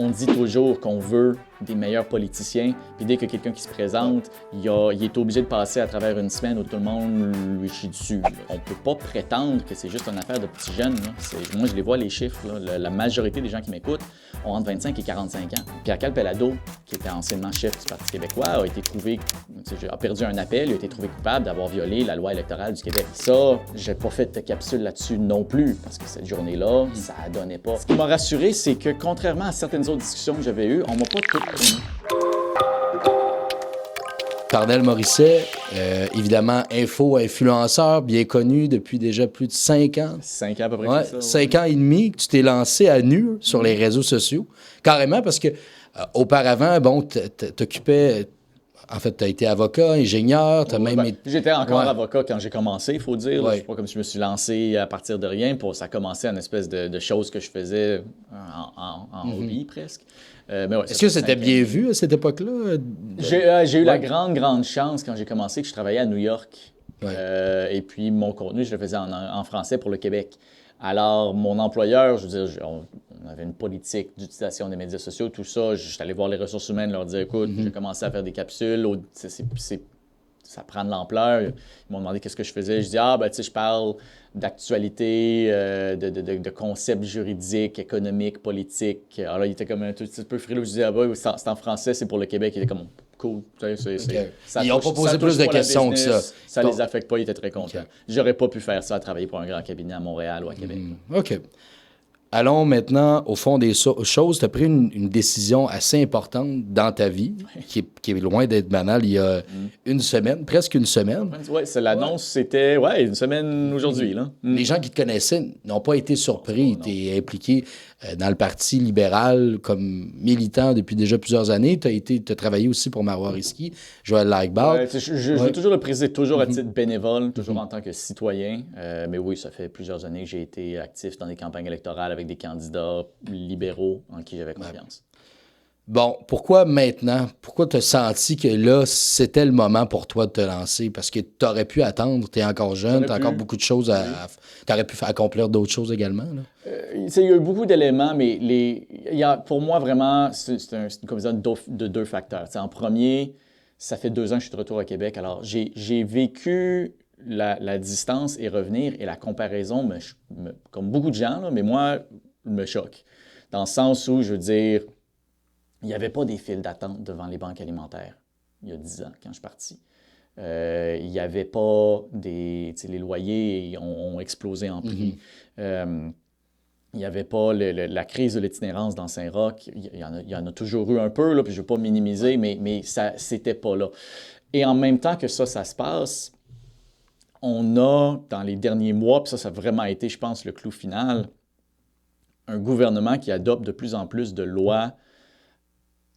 On dit toujours qu'on veut des meilleurs politiciens, puis dès que quelqu'un qui se présente, il est obligé de passer à travers une semaine où tout le monde lui chie dessus. Là. On peut pas prétendre que c'est juste une affaire de petits jeunes. Moi, je les vois, les chiffres. Là. La majorité des gens qui m'écoutent ont entre 25 et 45 ans. Pierre Calpelado, qui était anciennement chef du Parti québécois, a perdu un appel, il a été trouvé coupable d'avoir violé la loi électorale du Québec. Ça, j'ai pas fait de capsule là-dessus non plus, parce que cette journée-là, ça donnait pas. Ce qui m'a rassuré, c'est que contrairement à certaines autres discussions que j'avais eues, on m'a pas tout connu. Parnell Morisset, évidemment, influenceur, bien connu depuis déjà plus de 5 ans. 5 ans à peu près. Ouais, ça, 5 ans et demi que tu t'es lancé à nu sur les réseaux sociaux. Carrément, parce que auparavant, bon, t'occupais... En fait, tu as été avocat, ingénieur, tu as même... J'étais encore avocat quand j'ai commencé, il faut dire. C'est pas comme si je me suis lancé à partir de rien. Ça a commencé en espèce de choses que je faisais en hobby, presque. Est-ce que c'était bien vu à cette époque-là? J'ai eu la grande chance quand j'ai commencé que je travaillais à New York. Et puis, mon contenu, je le faisais en français pour le Québec. Alors, mon employeur, je veux dire, on avait une politique d'utilisation des médias sociaux, tout ça. J'étais allé voir les ressources humaines, leur dire, écoute, j'ai commencé à faire des capsules, ça prend de l'ampleur. Ils m'ont demandé qu'est-ce que je faisais. Je dis, je parle d'actualité, de concepts juridiques, économiques, politiques. Alors là, il était comme un tout petit peu frileux. Je disais, c'est en français, c'est pour le Québec. Il était comme, cool. Ils n'ont pas posé plus de questions que ça. Ça les affecte pas, ils étaient très contents. J'aurais pas pu faire ça, travailler pour un grand cabinet à Montréal ou à Québec. OK. Allons maintenant au fond des choses. Tu as pris une décision assez importante dans ta vie, qui est loin d'être banale, il y a une semaine, presque une semaine. Oui, l'annonce, c'était une semaine aujourd'hui. Là. Les gens qui te connaissaient n'ont pas été surpris. Tu es impliqué dans le Parti libéral comme militant depuis déjà plusieurs années. Tu as travaillé aussi pour Marois Risky, Joël Lightbard. Je veux toujours le préciser, toujours à titre bénévole, toujours en tant que citoyen. Mais oui, ça fait plusieurs années que j'ai été actif dans des campagnes électorales avec des candidats libéraux en qui j'avais confiance. Bon, pourquoi maintenant? Pourquoi tu as senti que là, c'était le moment pour toi de te lancer? Parce que tu aurais pu attendre, tu es encore jeune, tu as encore beaucoup de choses à... Tu aurais pu accomplir d'autres choses également, là? Il y a eu beaucoup d'éléments, mais pour moi, vraiment, c'est une combinaison de deux facteurs. En premier, ça fait 2 ans que je suis de retour à Québec. Alors, j'ai vécu la distance et revenir, et la comparaison, comme beaucoup de gens, là, mais moi, me choque. Dans le sens où, je veux dire, il n'y avait pas des files d'attente devant les banques alimentaires il y a 10 ans, quand je suis parti. Il n'y avait pas les loyers ont explosé en prix. Il n'y avait pas la crise de l'itinérance dans Saint-Roch. Il y en a toujours eu un peu, là, puis je ne veux pas minimiser, mais ça, c'était pas là. Et en même temps que ça se passe, on a, dans les derniers mois, puis ça a vraiment été, je pense, le clou final, un gouvernement qui adopte de plus en plus de lois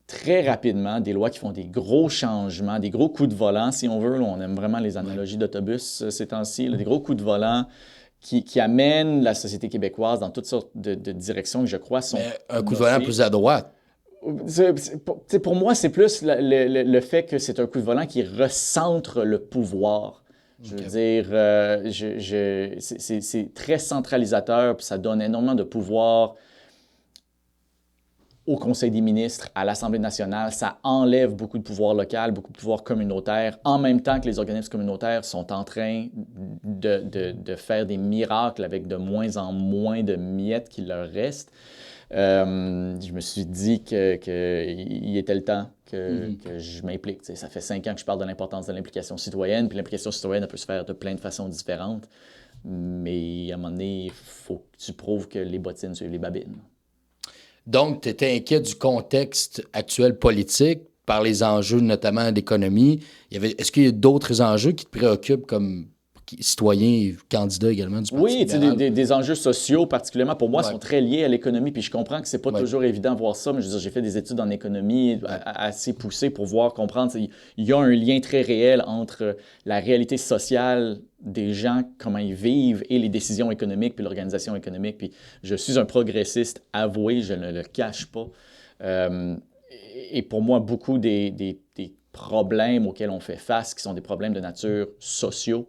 très rapidement, des lois qui font des gros changements, des gros coups de volant, si on veut. Là, on aime vraiment les analogies d'autobus ces temps-ci, là, des gros coups de volant qui amènent la société québécoise dans toutes sortes de directions que je crois sont... un coup de volant plus à droite. Pour moi, c'est plus le fait que c'est un coup de volant qui recentre le pouvoir. Je veux dire, c'est très centralisateur, puis ça donne énormément de pouvoir au Conseil des ministres, à l'Assemblée nationale. Ça enlève beaucoup de pouvoir local, beaucoup de pouvoir communautaire, en même temps que les organismes communautaires sont en train de faire des miracles avec de moins en moins de miettes qu'il leur reste. Je me suis dit qu'il était le temps que je m'implique. Ça fait 5 ans que je parle de l'importance de l'implication citoyenne, puis l'implication citoyenne, elle peut se faire de plein de façons différentes. Mais à un moment donné, il faut que tu prouves que les bottines suivent les babines. Donc, tu étais inquiet du contexte actuel politique par les enjeux notamment d'économie. Est-ce qu'il y a d'autres enjeux qui te préoccupent comme citoyen et candidat également du Parti libéral? Oui, des enjeux sociaux particulièrement pour moi sont très liés à l'économie. Puis je comprends que c'est pas toujours évident de voir ça, mais je veux dire, j'ai fait des études en économie assez poussées pour comprendre. Il y a un lien très réel entre la réalité sociale des gens, comment ils vivent, et les décisions économiques, puis l'organisation économique. Puis je suis un progressiste avoué, je ne le cache pas. Et pour moi, beaucoup des problèmes auxquels on fait face, qui sont des problèmes de nature sociaux,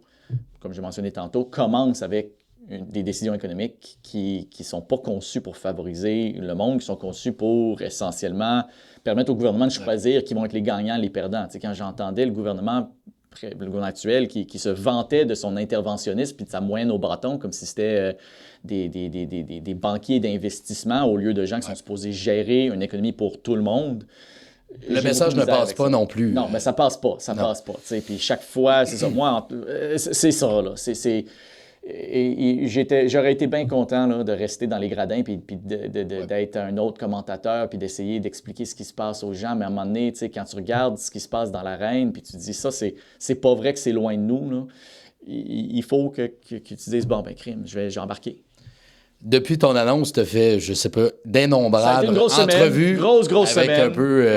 comme j'ai mentionné tantôt, commencent avec des décisions économiques qui ne sont pas conçues pour favoriser le monde, qui sont conçues pour essentiellement permettre au gouvernement de choisir qui vont être les gagnants, les perdants. Tu sais, quand j'entendais le gouvernement actuel qui se vantait de son interventionnisme puis de sa moyenne au bâton, comme si c'était des banquiers d'investissement au lieu de gens qui sont supposés gérer une économie pour tout le monde. Le message ne passe pas non plus. Non, mais ça passe pas. Ça passe pas. Puis chaque fois, c'est ça. Moi, c'est ça, là. J'aurais été bien content là, de rester dans les gradins puis d'être un autre commentateur puis d'essayer d'expliquer ce qui se passe aux gens. Mais à un moment donné, quand tu regardes ce qui se passe dans l'arène puis tu te dis ça, c'est pas vrai que c'est loin de nous, là. Il faut que tu dises, bon, ben crime, j'ai embarqué. Depuis ton annonce, tu as fait, je sais pas, d'innombrables entrevues grosse avec semaine. un peu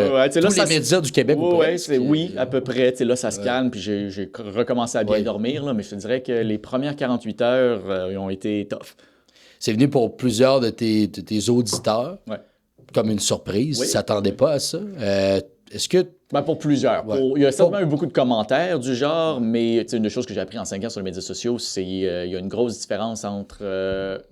tous les médias du Québec. Oui, à peu près. Là, ça se calme, puis j'ai recommencé à bien dormir, là, mais je te dirais que les premières 48 heures ont été tough. C'est venu pour plusieurs de tes auditeurs comme une surprise. Ils ne s'attendaient pas à ça. Est-ce que... Ben pour plusieurs. Il y a certainement eu beaucoup de commentaires du genre, mais une des choses que j'ai appris en 5 ans sur les médias sociaux, c'est qu'il y a une grosse différence entre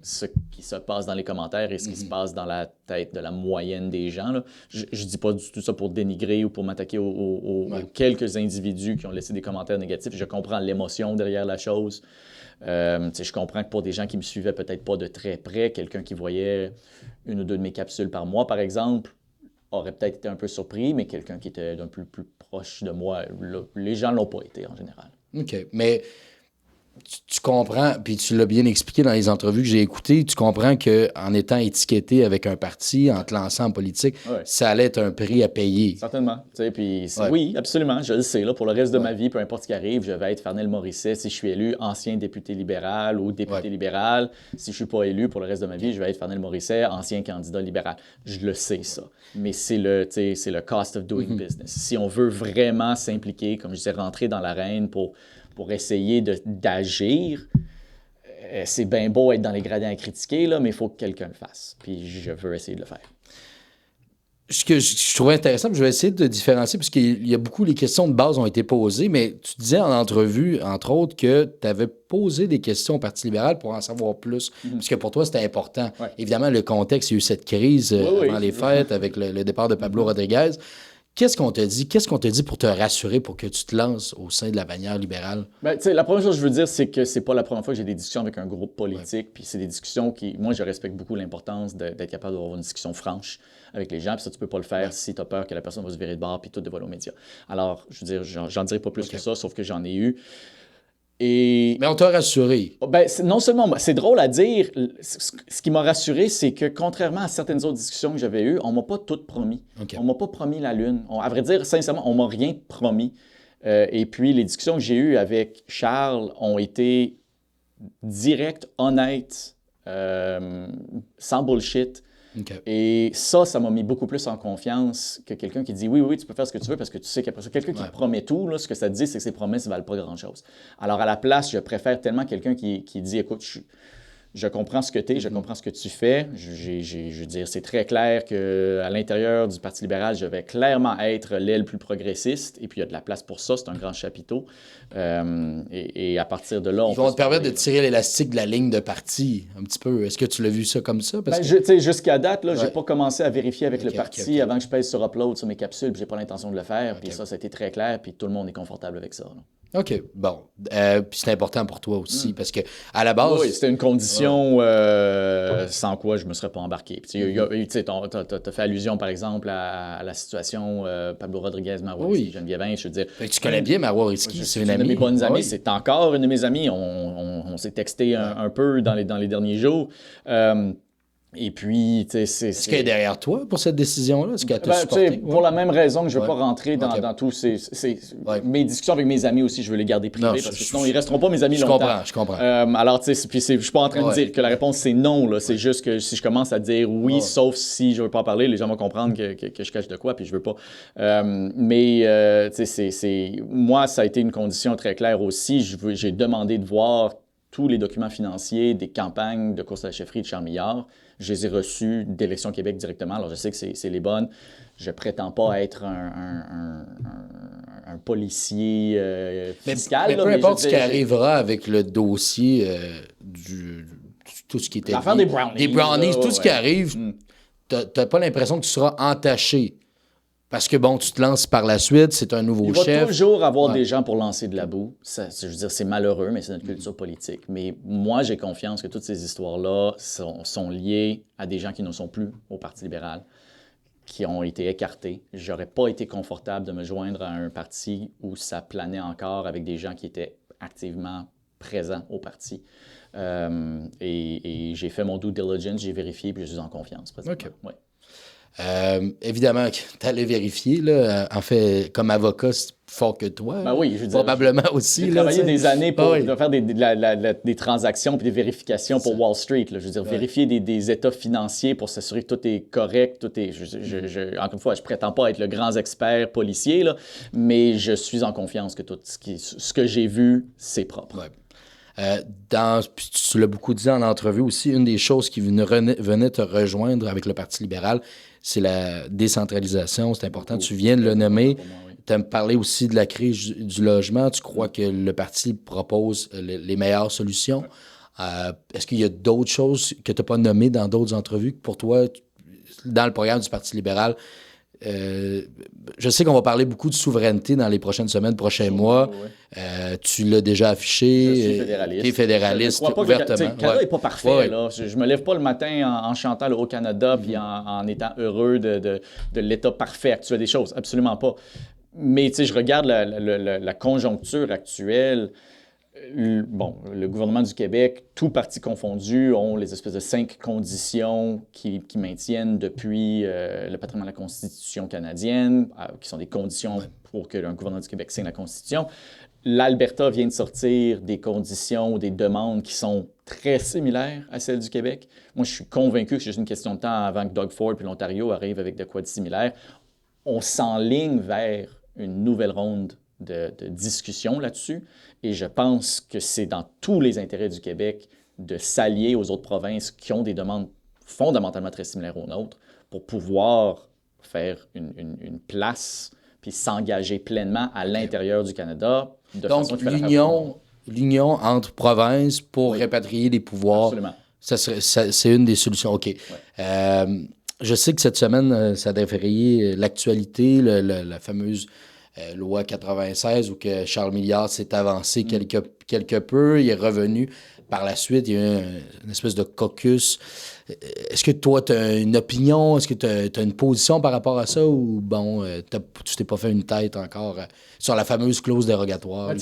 ce qui se passe dans les commentaires et ce qui se passe dans la tête de la moyenne des gens, là. Je ne dis pas du tout ça pour dénigrer ou pour m'attaquer aux quelques individus qui ont laissé des commentaires négatifs. Je comprends l'émotion derrière la chose. Je comprends que pour des gens qui me suivaient peut-être pas de très près, quelqu'un qui voyait 1 ou 2 de mes capsules par mois, par exemple, aurait peut-être été un peu surpris, mais quelqu'un qui était d'un peu plus proche de moi, là, les gens ne l'ont pas été en général. OK. Mais tu comprends, puis tu l'as bien expliqué dans les entrevues que j'ai écoutées, tu comprends qu'en étant étiqueté avec un parti, en te lançant en politique, ça allait être un prix à payer. Certainement. Puis oui, absolument, je le sais. Là, pour le reste de ma vie, peu importe ce qui arrive, je vais être Farnell Morisset. Si je suis élu ancien député libéral ou député libéral, si je ne suis pas élu pour le reste de ma vie, je vais être Farnell Morisset, ancien candidat libéral. Je le sais, ça. Mais c'est le cost of doing business. Si on veut vraiment s'impliquer, comme je disais, rentrer dans l'arène pour essayer d'agir, c'est bien beau être dans les gradins à critiquer, là, mais il faut que quelqu'un le fasse. Puis je veux essayer de le faire. Ce que je trouvais intéressant, puis je vais essayer de différencier, parce qu'il y a beaucoup, les questions de base ont été posées, mais tu disais en entrevue, entre autres, que tu avais posé des questions au Parti libéral pour en savoir plus, parce que pour toi, c'était important. Ouais. Évidemment, le contexte, il y a eu cette crise avant les fêtes avec le départ de Pablo Rodriguez. Qu'est-ce qu'on te dit? Qu'est-ce qu'on te dit pour te rassurer, pour que tu te lances au sein de la bannière libérale? Bien, la première chose que je veux dire, c'est que c'est pas la première fois que j'ai des discussions avec un groupe politique. Puis c'est des discussions qui... Moi, je respecte beaucoup l'importance d'être capable d'avoir une discussion franche avec les gens. Puis ça, tu peux pas le faire si tu as peur que la personne va se virer de bord puis tout dévoiler aux médias. Alors, je veux dire, j'en dirai pas plus que ça, sauf que j'en ai eu. Mais on t'a rassuré. Ben, non seulement, c'est drôle à dire, ce qui m'a rassuré, c'est que contrairement à certaines autres discussions que j'avais eues, on m'a pas tout promis. On m'a pas promis la Lune. À vrai dire, sincèrement, on m'a rien promis. Et puis, les discussions que j'ai eues avec Charles ont été directes, honnêtes, sans bullshit. Okay. Et ça m'a mis beaucoup plus en confiance que quelqu'un qui dit oui, tu peux faire ce que tu veux parce que tu sais qu'après ça, quelqu'un qui te promet tout, là, ce que ça te dit, c'est que ses promesses ne valent pas grand-chose. Alors, à la place, je préfère tellement quelqu'un qui dit écoute, je comprends ce que tu es, je comprends ce que tu fais. Je veux dire, c'est très clair qu'à l'intérieur du Parti libéral, je vais clairement être l'aile plus progressiste. Et puis, il y a de la place pour ça. C'est un grand chapiteau. Et à partir de là, Ils vont te permettre de tirer l'élastique de la ligne de parti un petit peu. Est-ce que tu l'as vu ça comme ça? Parce que... Jusqu'à date, je n'ai pas commencé à vérifier avec le parti avant que je pèse sur Upload sur mes capsules. Puis, je n'ai pas l'intention de le faire. Puis ça a été très clair. Puis tout le monde est confortable avec ça. Là. OK, bon. Puis c'est important pour toi aussi, parce que à la base... Oui, c'était une condition sans quoi je ne me serais pas embarqué. Tu as fait allusion, par exemple, à la situation Pablo Rodriguez, Marois Risky, Geneviève. Je veux dire... Tu connais bien Marois Risky, c'est une amie. Une de mes bonnes amies, c'est encore une de mes amies. On s'est texté un peu dans les derniers jours. Et puis, tu sais, Est-ce qu'elle est derrière toi pour cette décision-là? Est-ce qu'elle t'a supporté? Pour la même raison que je ne veux pas rentrer dans tous mes discussions avec mes amis aussi, je veux les garder privées parce que sinon, ils ne resteront pas mes amis longtemps. Je comprends. Alors, tu sais, puis je ne suis pas en train de dire que la réponse, c'est non. Là. C'est juste que si je commence à dire oui, sauf si je ne veux pas en parler, les gens vont comprendre que je cache de quoi, puis je ne veux pas. Tu sais, moi, ça a été une condition très claire aussi. J'ai demandé de voir tous les documents financiers des campagnes de course à la chefferie de Charles Millard. Je les ai reçus d'Élections Québec directement. Alors, je sais que c'est les bonnes. Je prétends pas être un un policier fiscal. Mais là, peu importe je ce veux qui dire, arrivera avec le dossier tout ce qui était l'affaire dit, des brownies. des brownies, là, tout ce qui ouais. arrive, t'as pas l'impression que tu seras entaché. Parce que, bon, tu te lances par la suite, c'est un nouveau Il va chef. toujours avoir Ouais. des gens pour lancer de la boue. Ça, je veux dire, c'est malheureux, mais c'est notre culture politique. Mais moi, j'ai confiance que toutes ces histoires-là sont liées à des gens qui ne sont plus au Parti libéral, qui ont été écartés. J'aurais pas été confortable de me joindre à un parti où ça planait encore avec des gens qui étaient activement présents au parti. Et j'ai fait mon due diligence, j'ai vérifié, puis je suis en confiance présentement. OK. Ouais. Évidemment que tu allais vérifier. Là. En fait, comme avocat, c'est plus fort que toi. Ben oui, je veux dire, probablement aussi. J'ai là, travaillé tu sais. des années pour Ah oui. faire des transactions puis des vérifications pour Wall Street. Là. Je veux dire, vérifier des états financiers pour s'assurer que tout est correct. Tout est, encore une fois, je prétends pas être le grand expert policier, là, mais je suis en confiance que tout ce que j'ai vu, c'est propre. Ouais. Puis tu l'as beaucoup dit en entrevue aussi, une des choses qui venait te rejoindre avec le Parti libéral, c'est la décentralisation. C'est important. Tu viens de le nommer. Tu as parlé aussi de la crise du logement. Tu crois que le parti propose les meilleures solutions. Est-ce qu'il y a d'autres choses que tu n'as pas nommées dans d'autres entrevues que pour toi, dans le programme du Parti libéral, je sais qu'on va parler beaucoup de souveraineté dans les prochaines semaines, prochains mois. Ouais. Tu l'as déjà affiché. Je suis fédéraliste. Tu es fédéraliste, Je crois pas ouvertement. Que le Canada n'est pas parfait. Ouais. Là. Je me lève pas le matin en chantant le Haut-Canada puis en étant heureux de l'état parfait actuel des choses. Absolument pas. Mais je regarde la conjoncture actuelle. Bon, le gouvernement du Québec, tout parti confondu, ont les espèces de 5 conditions qui maintiennent depuis le patrimoine de la Constitution canadienne, qui sont des conditions pour que un gouvernement du Québec signe la Constitution. L'Alberta vient de sortir des conditions, des demandes qui sont très similaires à celles du Québec. Moi, je suis convaincu que c'est juste une question de temps avant que Doug Ford puis l'Ontario arrivent avec de quoi de similaire. On s'enligne vers une nouvelle ronde de discussion là-dessus. Et je pense que c'est dans tous les intérêts du Québec de s'allier aux autres provinces qui ont des demandes fondamentalement très similaires aux nôtres pour pouvoir faire une place puis s'engager pleinement à l'intérieur du Canada. Donc, l'union entre provinces pour répatrier les pouvoirs, c'est une des solutions. OK. Ouais. Je sais que cette semaine, ça a défrayé l'actualité, la fameuse loi 96 où que Charles Milliard s'est avancé quelque peu. Il est revenu par la suite. Il y a eu une espèce de caucus. Est-ce que toi, tu as une opinion? Est-ce que tu as une position par rapport à ça? Ou bon, tu t'es pas fait une tête encore sur la fameuse clause dérogatoire?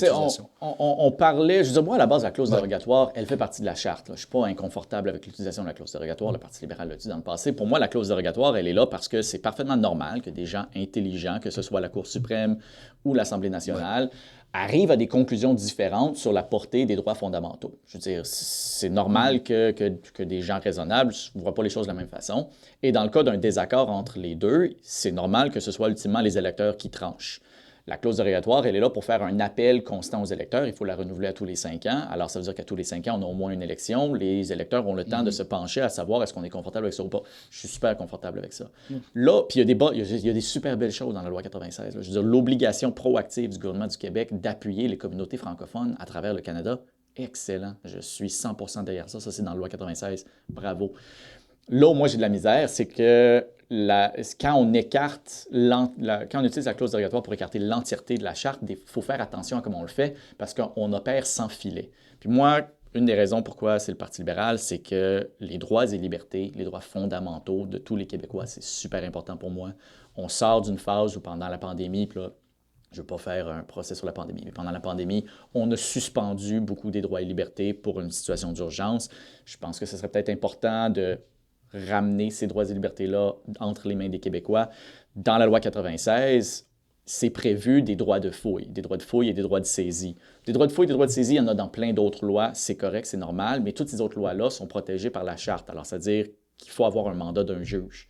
On parlait, je veux dire, moi, à la base, la clause dérogatoire, elle fait partie de la charte. Là. Je ne suis pas inconfortable avec l'utilisation de la clause dérogatoire. Le Parti libéral l'a dit dans le passé. Pour moi, la clause dérogatoire, elle est là parce que c'est parfaitement normal que des gens intelligents, que ce soit la Cour suprême ou l'Assemblée nationale, arrivent à des conclusions différentes sur la portée des droits fondamentaux. Je veux dire, c'est normal que des gens raisonnables ne voient pas les choses de la même façon. Et dans le cas d'un désaccord entre les deux, c'est normal que ce soit ultimement les électeurs qui tranchent. La clause dérogatoire, elle est là pour faire un appel constant aux électeurs. Il faut la renouveler à tous les 5 ans. Alors, ça veut dire qu'à tous les 5 ans, on a au moins une élection. Les électeurs ont le temps de se pencher à savoir est-ce qu'on est confortable avec ça ou pas. Je suis super confortable avec ça. Là, puis il y a des super belles choses dans la loi 96. Là. Je veux dire, l'obligation proactive du gouvernement du Québec d'appuyer les communautés francophones à travers le Canada, excellent. Je suis 100% derrière ça. Ça, c'est dans la loi 96. Bravo. Là où moi j'ai de la misère, c'est que quand on écarte, quand on utilise la clause dérogatoire pour écarter l'entièreté de la charte, il faut faire attention à comment on le fait parce qu'on opère sans filet. Puis moi, une des raisons pourquoi c'est le Parti libéral, c'est que les droits et libertés, les droits fondamentaux de tous les Québécois, c'est super important pour moi. On sort d'une phase où pendant la pandémie, puis là, je ne veux pas faire un procès sur la pandémie, mais pendant la pandémie, on a suspendu beaucoup des droits et libertés pour une situation d'urgence. Je pense que ce serait peut-être important de ramener ces droits et libertés-là entre les mains des Québécois. Dans la loi 96, c'est prévu des droits de fouille et des droits de saisie. Des droits de fouille et des droits de saisie, il y en a dans plein d'autres lois, c'est correct, c'est normal, mais toutes ces autres lois-là sont protégées par la charte. Alors, c'est-à-dire qu'il faut avoir un mandat d'un juge.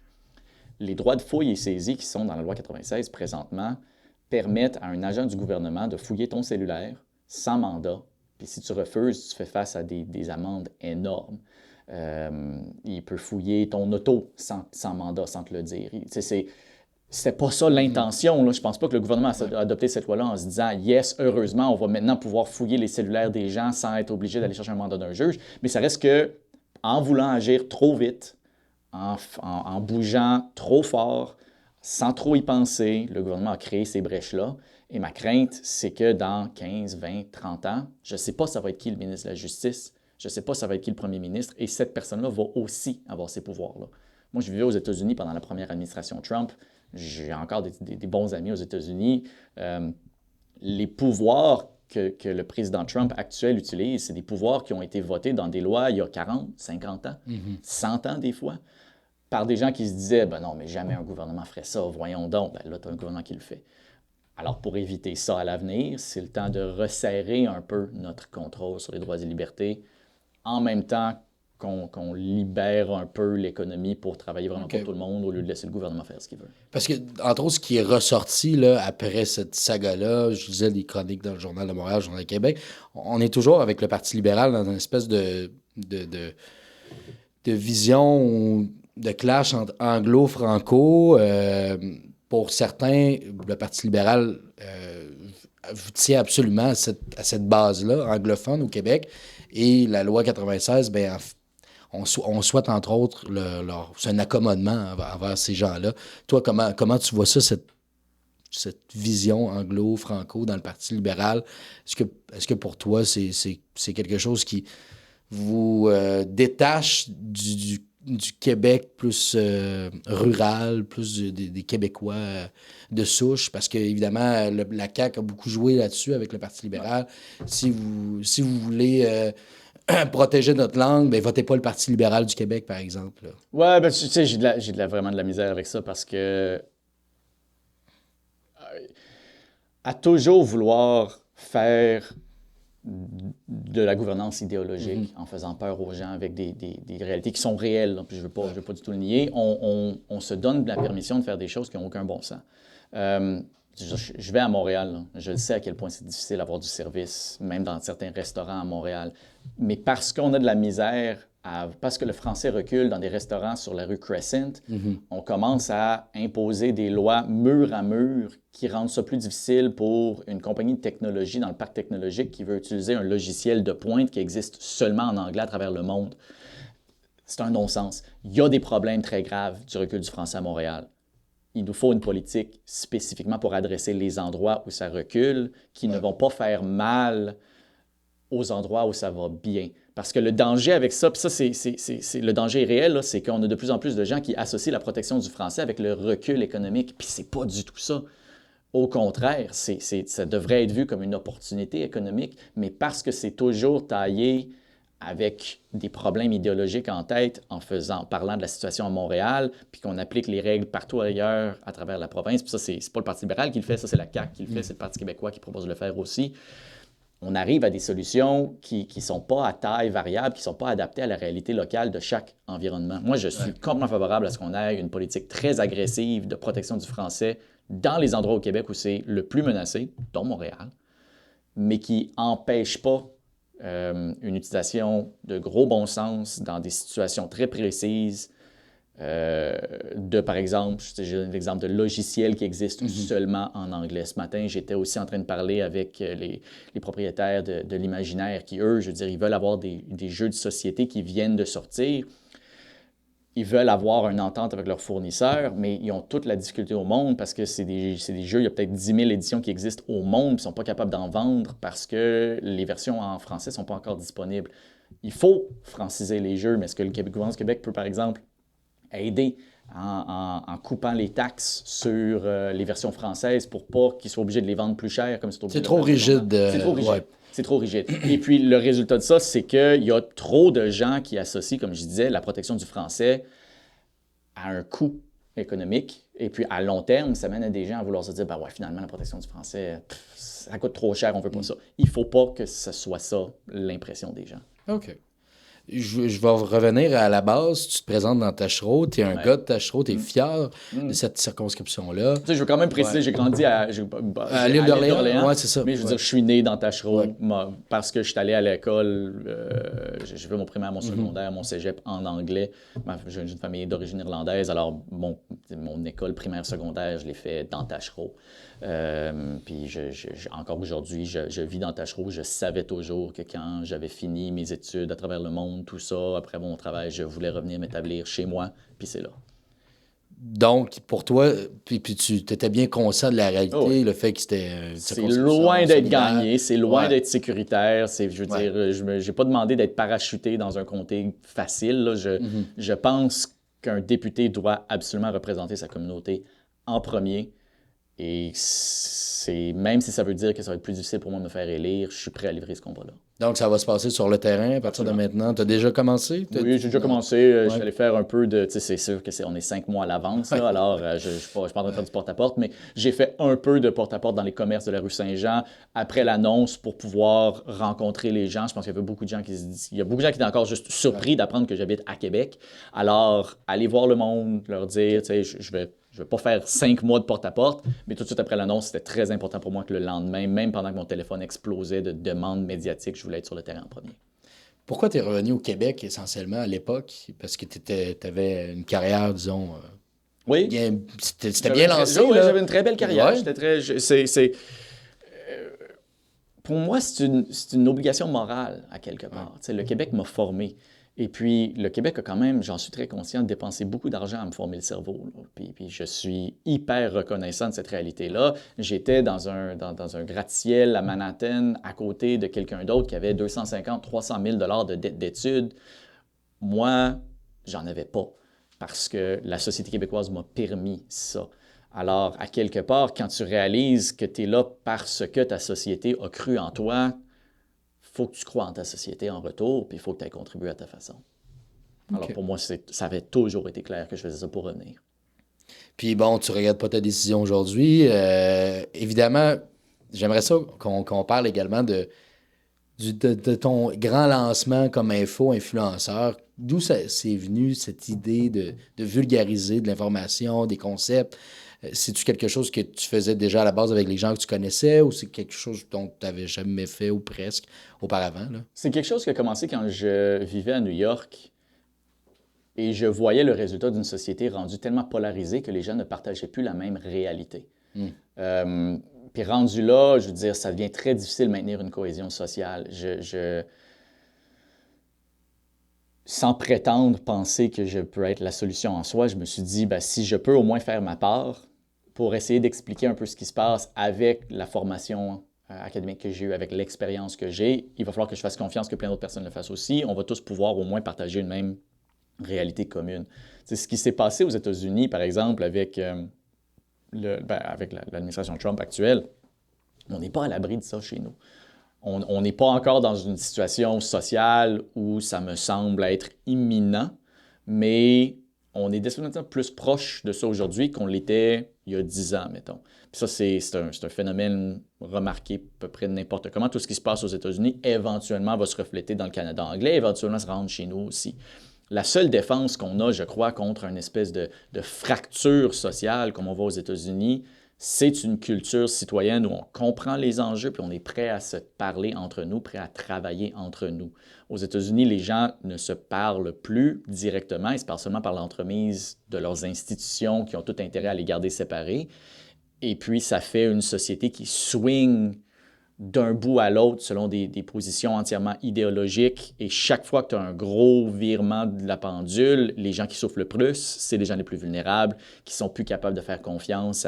Les droits de fouille et saisie qui sont dans la loi 96 présentement permettent à un agent du gouvernement de fouiller ton cellulaire sans mandat. Puis si tu refuses, tu fais face à des amendes énormes. Il peut fouiller ton auto sans mandat, sans te le dire. c'était pas ça l'intention. Là. Je pense pas que le gouvernement a adopté cette loi-là en se disant « Yes, heureusement, on va maintenant pouvoir fouiller les cellulaires des gens sans être obligé d'aller chercher un mandat d'un juge. » Mais ça reste que, en voulant agir trop vite, en bougeant trop fort, sans trop y penser, le gouvernement a créé ces brèches-là. Et ma crainte, c'est que dans 15, 20, 30 ans, je ne sais pas ça va être qui le ministre de la Justice, je ne sais pas ça va être qui le premier ministre, et cette personne-là va aussi avoir ces pouvoirs-là. Moi, je vivais aux États-Unis pendant la première administration Trump. J'ai encore des bons amis aux États-Unis. Les pouvoirs que le président Trump actuel utilise, c'est des pouvoirs qui ont été votés dans des lois il y a 40, 50 ans, 100 ans des fois, par des gens qui se disaient « Ben non, mais jamais un gouvernement ferait ça, voyons donc. » Ben là, tu as un gouvernement qui le fait. Alors, pour éviter ça à l'avenir, c'est le temps de resserrer un peu notre contrôle sur les droits et libertés, en même temps qu'on libère un peu l'économie pour travailler vraiment pour tout le monde, au lieu de laisser le gouvernement faire ce qu'il veut. Parce que, entre autres, ce qui est ressorti là, après cette saga-là, je lisais des chroniques dans le Journal de Montréal, le Journal de Québec, on est toujours avec le Parti libéral dans une espèce de vision de clash entre anglo-franco. Pour certains, le Parti libéral tient absolument à cette base-là, anglophone au Québec. Et la loi 96, ben, on souhaite, entre autres, c'est un accommodement envers ces gens-là. Toi, comment tu vois ça, cette vision anglo-franco dans le Parti libéral? Est-ce que pour toi, c'est quelque chose qui vous détache du Québec plus rural, plus des Québécois de souche, parce que évidemment la CAQ a beaucoup joué là-dessus avec le Parti libéral. Si vous voulez protéger notre langue, ben votez pas le Parti libéral du Québec, par exemple. Là. Ouais, ben tu sais, vraiment de la misère avec ça parce que à toujours vouloir faire de la gouvernance idéologique en faisant peur aux gens avec des réalités qui sont réelles, là, puis je veux pas du tout le nier, on se donne la permission de faire des choses qui n'ont aucun bon sens. Je vais à Montréal, là. Je le sais à quel point c'est difficile d'avoir du service, même dans certains restaurants à Montréal. Mais parce qu'on a de la misère, parce que le français recule dans des restaurants sur la rue Crescent, on commence à imposer des lois mur à mur qui rendent ça plus difficile pour une compagnie de technologie dans le parc technologique qui veut utiliser un logiciel de pointe qui existe seulement en anglais à travers le monde. C'est un non-sens. Il y a des problèmes très graves du recul du français à Montréal. Il nous faut une politique spécifiquement pour adresser les endroits où ça recule, qui ne vont pas faire mal aux endroits où ça va bien. Parce que le danger avec ça, puis ça, le danger est réel, c'est qu'on a de plus en plus de gens qui associent la protection du français avec le recul économique, puis c'est pas du tout ça. Au contraire, ça devrait être vu comme une opportunité économique, mais parce que c'est toujours taillé avec des problèmes idéologiques en tête en parlant de la situation à Montréal, puis qu'on applique les règles partout ailleurs à travers la province. Puis ça, c'est pas le Parti libéral qui le fait, ça, c'est la CAQ qui le fait, c'est le Parti québécois qui propose de le faire aussi. On arrive à des solutions qui ne sont pas à taille variable, qui ne sont pas adaptées à la réalité locale de chaque environnement. Moi, je suis complètement favorable à ce qu'on ait une politique très agressive de protection du français dans les endroits au Québec où c'est le plus menacé, dont Montréal, mais qui n'empêche pas une utilisation de gros bon sens dans des situations très précises par exemple, j'ai l'exemple de logiciels qui existent seulement en anglais. Ce matin, j'étais aussi en train de parler avec les propriétaires de l'Imaginaire qui, eux, je veux dire, ils veulent avoir des jeux de société qui viennent de sortir. Ils veulent avoir une entente avec leurs fournisseurs, mais ils ont toute la difficulté au monde parce que c'est des jeux, il y a peut-être 10 000 éditions qui existent au monde, puis ils ne sont pas capables d'en vendre parce que les versions en français ne sont pas encore disponibles. Il faut franciser les jeux, mais est-ce que le gouvernement du Québec peut, par exemple, aider en coupant les taxes sur les versions françaises pour pas qu'ils soient obligés de les vendre plus cher comme c'est trop rigide. C'est trop rigide. Ouais. C'est trop rigide. Et puis, le résultat de ça, c'est qu'il y a trop de gens qui associent, comme je disais, la protection du français à un coût économique. Et puis, à long terme, ça mène à des gens à vouloir se dire, ben ouais, finalement, la protection du français, ça coûte trop cher, on veut pas ça. Il faut pas que ce soit ça, l'impression des gens. OK. je vais revenir à la base. Tu te présentes dans Taschereau, tu es un gars de Taschereau, tu es fier de cette circonscription-là. Tu sais, je veux quand même préciser, j'ai grandi à l'île d'Orléans. Ouais, c'est ça. Mais je veux dire, je suis né dans Taschereau parce que je suis allé à l'école. J'ai fait mon primaire, mon secondaire, mon cégep en anglais. J'ai une famille d'origine irlandaise, alors mon école primaire, secondaire, je l'ai fait dans Taschereau. Puis encore aujourd'hui, je vis dans Taschereau. Je savais toujours que quand j'avais fini mes études à travers le monde, tout ça, après mon travail, je voulais revenir m'établir chez moi, puis c'est là. Donc, pour toi, puis tu étais bien conscient de la réalité, le fait que c'était... C'est loin d'être gagné, c'est loin d'être sécuritaire. Je veux dire, je n'ai pas demandé d'être parachuté dans un comté facile. Là. Je pense qu'un député doit absolument représenter sa communauté en premier. Et même si ça veut dire que ça va être plus difficile pour moi de me faire élire, je suis prêt à livrer ce combat-là. Donc, ça va se passer sur le terrain à partir de maintenant. Tu as déjà commencé? Oui, j'ai déjà commencé. Je suis allé faire un peu de... Tu sais, c'est sûr qu'on est 5 mois à l'avance, là, alors je ne suis pas en train de faire du porte-à-porte, mais j'ai fait un peu de porte-à-porte dans les commerces de la rue Saint-Jean après l'annonce pour pouvoir rencontrer les gens. Je pense qu'il y avait beaucoup de gens il y a beaucoup de gens qui étaient encore juste surpris d'apprendre que j'habite à Québec. Alors, aller voir le monde, leur dire, tu sais, je vais pas faire 5 mois de porte-à-porte, mais tout de suite après l'annonce, c'était très important pour moi que le lendemain, même pendant que mon téléphone explosait de demandes médiatiques, je voulais être sur le terrain en premier. Pourquoi tu es revenu au Québec essentiellement à l'époque? Parce que tu avais une carrière, disons... oui. C'était bien lancé. Oui, j'avais une très belle carrière. Ouais. Pour moi, c'est une obligation morale, à quelque part. Ouais. Le Québec m'a formé. Et puis, le Québec a quand même, j'en suis très conscient, dépensé beaucoup d'argent à me former le cerveau. Puis je suis hyper reconnaissant de cette réalité-là. J'étais dans un gratte-ciel à Manhattan, à côté de quelqu'un d'autre qui avait 250 300 000 $ de dette d'études. Moi, j'en avais pas, parce que la société québécoise m'a permis ça. Alors, à quelque part, quand tu réalises que tu es là parce que ta société a cru en toi, faut que tu crois en ta société en retour, puis il faut que tu aies contribué à ta façon. Alors, pour moi, ça avait toujours été clair que je faisais ça pour revenir. Puis bon, tu ne regardes pas ta décision aujourd'hui. Évidemment, j'aimerais ça qu'on parle également de ton grand lancement comme influenceur. D'où c'est venu cette idée de vulgariser de l'information, des concepts? C'est-tu quelque chose que tu faisais déjà à la base avec les gens que tu connaissais ou c'est quelque chose dont tu n'avais jamais fait ou presque auparavant? Là? C'est quelque chose qui a commencé quand je vivais à New York et je voyais le résultat d'une société rendue tellement polarisée que les gens ne partageaient plus la même réalité. Puis rendu là, je veux dire, ça devient très difficile de maintenir une cohésion sociale. Sans prétendre penser que je peux être la solution en soi, je me suis dit, si je peux au moins faire ma part pour essayer d'expliquer un peu ce qui se passe avec la formation académique que j'ai eue, avec l'expérience que j'ai, il va falloir que je fasse confiance que plein d'autres personnes le fassent aussi. On va tous pouvoir au moins partager une même réalité commune. C'est ce qui s'est passé aux États-Unis, par exemple, avec l'administration Trump actuelle. On n'est pas à l'abri de ça chez nous. On n'est pas encore dans une situation sociale où ça me semble être imminent, mais on est définitivement plus proche de ça aujourd'hui qu'on l'était il y a 10 ans, mettons. Puis ça, c'est un phénomène remarqué à peu près n'importe comment. Tout ce qui se passe aux États-Unis, éventuellement, va se refléter dans le Canada anglais, éventuellement se rendre chez nous aussi. La seule défense qu'on a, je crois, contre une espèce de fracture sociale comme on voit aux États-Unis, c'est une culture citoyenne où on comprend les enjeux puis on est prêt à se parler entre nous, prêt à travailler entre nous. Aux États-Unis, les gens ne se parlent plus directement, ils se parlent seulement par l'entremise de leurs institutions qui ont tout intérêt à les garder séparés. Et puis, ça fait une société qui swing d'un bout à l'autre selon des positions entièrement idéologiques. Et chaque fois que tu as un gros virement de la pendule, les gens qui souffrent le plus, c'est les gens les plus vulnérables, qui sont plus capables de faire confiance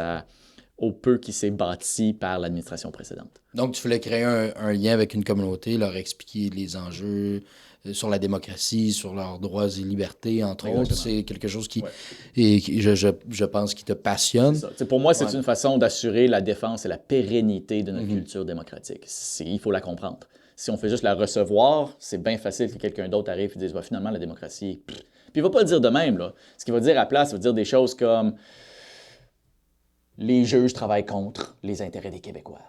au peu qui s'est bâti par l'administration précédente. Donc, tu voulais créer un lien avec une communauté, leur expliquer les enjeux sur la démocratie, sur leurs droits et libertés, entre autres. C'est quelque chose qui, je pense, qui te passionne. C'est ça. Pour moi, c'est une façon d'assurer la défense et la pérennité de notre culture démocratique. Il faut la comprendre. Si on fait juste la recevoir, c'est bien facile que quelqu'un d'autre arrive et dise finalement, la démocratie... Puis il ne va pas le dire de même. Là. Ce qu'il va dire à la place, il va dire des choses comme... les juges travaillent contre les intérêts des Québécois.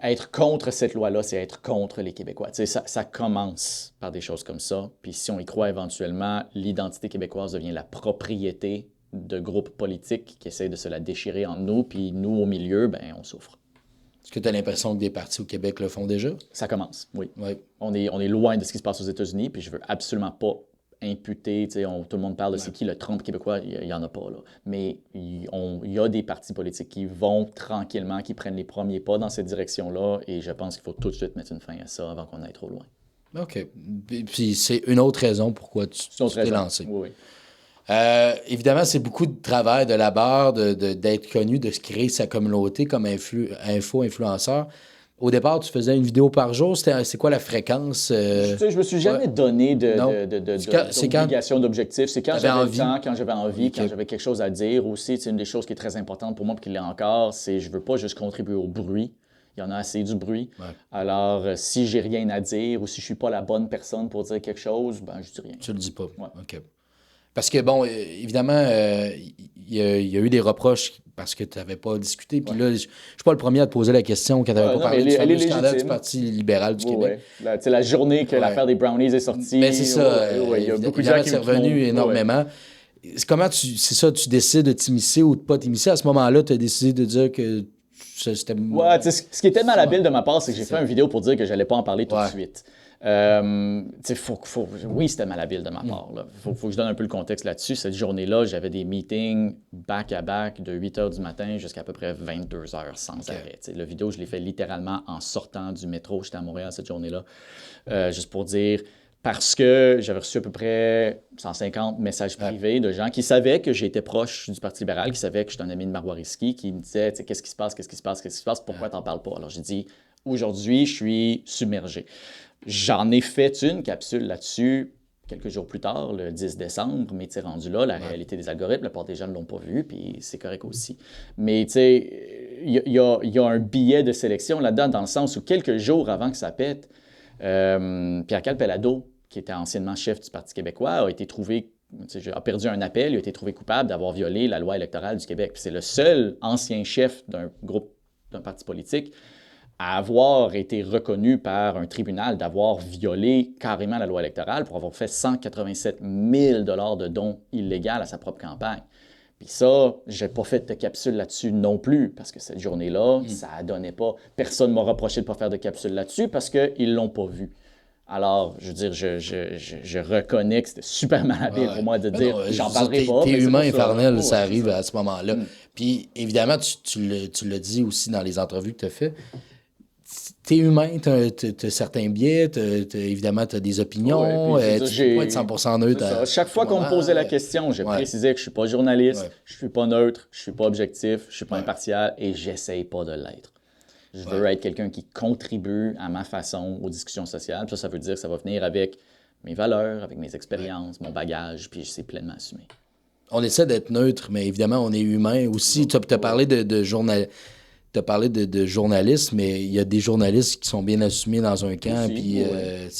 Être contre cette loi-là, c'est être contre les Québécois. Tu sais, ça commence par des choses comme ça. Puis si on y croit éventuellement, l'identité québécoise devient la propriété de groupes politiques qui essaient de se la déchirer entre nous. Puis nous, au milieu, ben, on souffre. Est-ce que tu as l'impression que des partis au Québec le font déjà? Ça commence, oui. Oui. On est loin de ce qui se passe aux États-Unis, puis je veux absolument pas imputer, tout le monde parle de c'est qui le Trump québécois, il n'y en a pas, là. Mais il y a des partis politiques qui vont tranquillement, qui prennent les premiers pas dans cette direction-là, et je pense qu'il faut tout de suite mettre une fin à ça avant qu'on aille trop loin. OK. Puis c'est une autre raison pourquoi tu t'es lancé. Oui. Évidemment, c'est beaucoup de travail, de labeur, d'être connu, de se créer sa communauté comme influenceur. Au départ, tu faisais une vidéo par jour. C'est quoi la fréquence? Je me suis jamais donné d'obligation, d'objectif. C'est quand j'avais le temps, quand j'avais envie, quand j'avais quelque chose à dire aussi. C'est une des choses qui est très importante pour moi et qui l'est encore, c'est je veux pas juste contribuer au bruit. Il y en a assez du bruit. Ouais. Alors, si j'ai rien à dire ou si je suis pas la bonne personne pour dire quelque chose, ben je dis rien. Tu le dis pas. Ouais. OK. Parce que, bon, évidemment, il y a eu des reproches parce que tu n'avais pas discuté. Puis là, je ne suis pas le premier à te poser la question quand tu n'avais pas parlé du fameux scandale du Parti libéral du Québec. Ouais. La journée que l'affaire des brownies est sortie. Mais c'est ça. Il y a beaucoup de gens qui sont revenus énormément. Comment tu décides de t'immiscer ou de ne pas t'immiscer? À ce moment-là, tu as décidé de dire que c'était... Ouais, ce qui était malhabile de ma part, c'est que j'ai fait une vidéo pour dire que je n'allais pas en parler tout de suite. Oui, c'était malhabile de ma part. Il faut que je donne un peu le contexte là-dessus. Cette journée-là, j'avais des meetings back-à-back de 8 h du matin jusqu'à peu près 22 h sans arrêt. La vidéo, je l'ai fait littéralement en sortant du métro. J'étais à Montréal cette journée-là. Juste pour dire, parce que j'avais reçu à peu près 150 messages privés de gens qui savaient que j'étais proche du Parti libéral, qui savaient que j'étais un ami de Marois Risky, qui me disaient « Qu'est-ce qui se passe? Qu'est-ce qui se passe? Qu'est-ce qui se passe? Pourquoi t'en parles pas? » Alors j'ai dit « Aujourd'hui, je suis submergé. » J'en ai fait une capsule là-dessus quelques jours plus tard, le 10 décembre, mais tu rendu là, la réalité des algorithmes, la plupart des gens ne l'ont pas vu, puis c'est correct aussi. Mais tu sais, il y a un billet de sélection là-dedans, dans le sens où quelques jours avant que ça pète, Pierre-Carl Pellado, qui était anciennement chef du Parti québécois, a perdu un appel, il a été trouvé coupable d'avoir violé la loi électorale du Québec. Puis c'est le seul ancien chef d'un parti politique à avoir été reconnu par un tribunal d'avoir violé carrément la loi électorale pour avoir fait 187 000 $ de dons illégaux à sa propre campagne. Puis ça, j'ai pas fait de capsule là-dessus non plus, parce que cette journée-là, ça donnait pas. Personne m'a reproché de ne pas faire de capsule là-dessus parce qu'ils l'ont pas vu. Alors, je veux dire, je reconnais que c'était super malhabile pour moi de dire « j'en parlerai pas ». T'es humain, Farnell, ça arrive à ce moment-là. Puis évidemment, tu l'as dit aussi dans les entrevues que tu as faites, t'es humain, t'as certains biais, évidemment, t'as des opinions, tu peux pas être 100% neutre. Chaque fois qu'on me posait la question, j'ai précisé que je suis pas journaliste, je suis pas neutre, je suis pas objectif, je suis pas impartial et j'essaye pas de l'être. Je veux être quelqu'un qui contribue à ma façon aux discussions sociales. Puis ça veut dire que ça va venir avec mes valeurs, avec mes expériences, mon bagage, puis c'est pleinement assumé. On essaie d'être neutre, mais évidemment, on est humain aussi. Tu as parlé de journalisme, mais il y a des journalistes qui sont bien assumés dans un camp. Puis,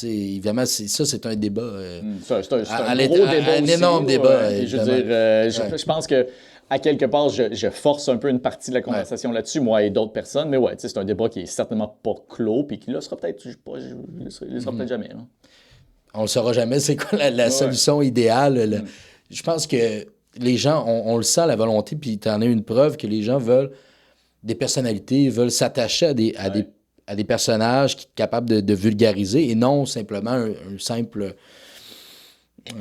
évidemment, c'est un débat. C'est un gros débat. Un énorme débat. Je veux dire, je pense que à quelque part, je force un peu une partie de la conversation là-dessus, moi et d'autres personnes. Mais c'est un débat qui est certainement pas clos, puis qui ne le sera peut-être peut-être jamais. Là. On le saura jamais. C'est quoi la solution idéale? Je pense que les gens, on le sent, la volonté, puis tu en as une preuve que les gens veulent des personnalités, veulent s'attacher à des personnages qui sont capables de vulgariser et non simplement un simple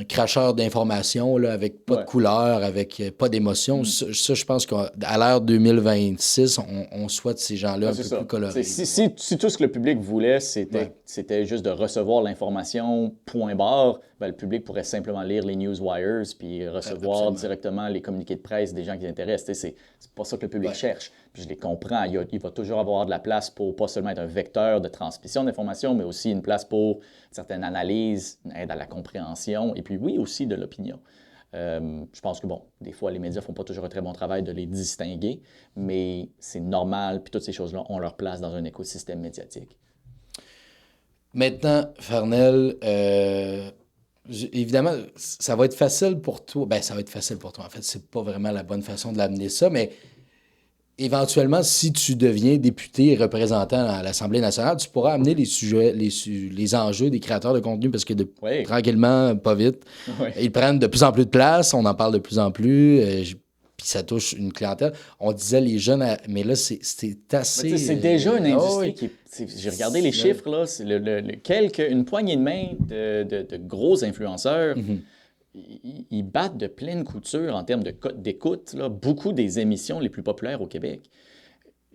cracheur d'informations là, avec pas de couleur, avec pas d'émotion. Ça, je pense qu'à l'ère 2026, on souhaite ces gens-là un peu plus colorés. Si tout ce que le public voulait, c'était juste de recevoir l'information, point barre, le public pourrait simplement lire les newswires puis recevoir directement les communiqués de presse des gens qui l'intéressent. C'est pas ça que le public cherche. Puis je les comprends. Il va toujours avoir de la place pour pas seulement être un vecteur de transmission d'informations, mais aussi une place pour certaines analyses, une aide à la compréhension, et puis oui, aussi de l'opinion. Je pense que, des fois, les médias font pas toujours un très bon travail de les distinguer, mais c'est normal, puis toutes ces choses-là ont leur place dans un écosystème médiatique. Maintenant, Farnell, évidemment, ça va être facile pour toi. Ça va être facile pour toi. En fait, c'est pas vraiment la bonne façon de l'amener ça, mais éventuellement, si tu deviens député et représentant à l'Assemblée nationale, tu pourras amener les sujets, les enjeux des créateurs de contenu parce que tranquillement, pas vite, ils prennent de plus en plus de place, on en parle de plus en plus, puis ça touche une clientèle. On disait les jeunes, mais là, c'est assez... C'est déjà une industrie qui... J'ai regardé les chiffres, là, c'est une poignée de main de gros influenceurs. Ils battent de pleine couture en termes de cote d'écoute, là, beaucoup des émissions les plus populaires au Québec.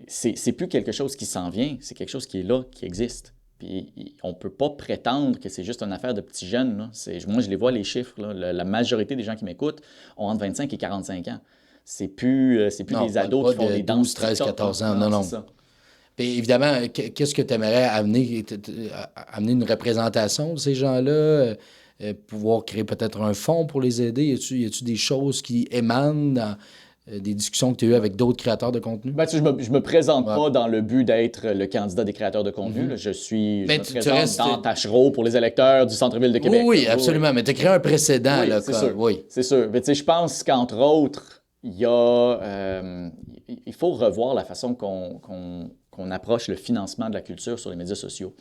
C'est plus quelque chose qui s'en vient, c'est quelque chose qui est là, qui existe. Puis on ne peut pas prétendre que c'est juste une affaire de petits jeunes. Là. Moi, je les vois, les chiffres. Là. La majorité des gens qui m'écoutes ont entre 25 et 45 ans. C'est plus des ados qui font des danses 13, 14 ans. Non. Ça. Puis évidemment, qu'est-ce que tu aimerais amener une représentation de ces gens-là? Pouvoir créer peut-être un fonds pour les aider? Y a-tu des choses qui émanent dans des discussions que tu as eues avec d'autres créateurs de contenu? Ben, je me présente pas dans le but d'être le candidat des créateurs de contenu. Là. Je me présente dans Tachereau pour les électeurs du centre-ville de Québec. Oui, absolument. Mais tu as créé un précédent. Oui, là, c'est sûr. Oui. C'est sûr. Mais je pense qu'entre autres, il faut revoir la façon qu'on approche le financement de la culture sur les médias sociaux.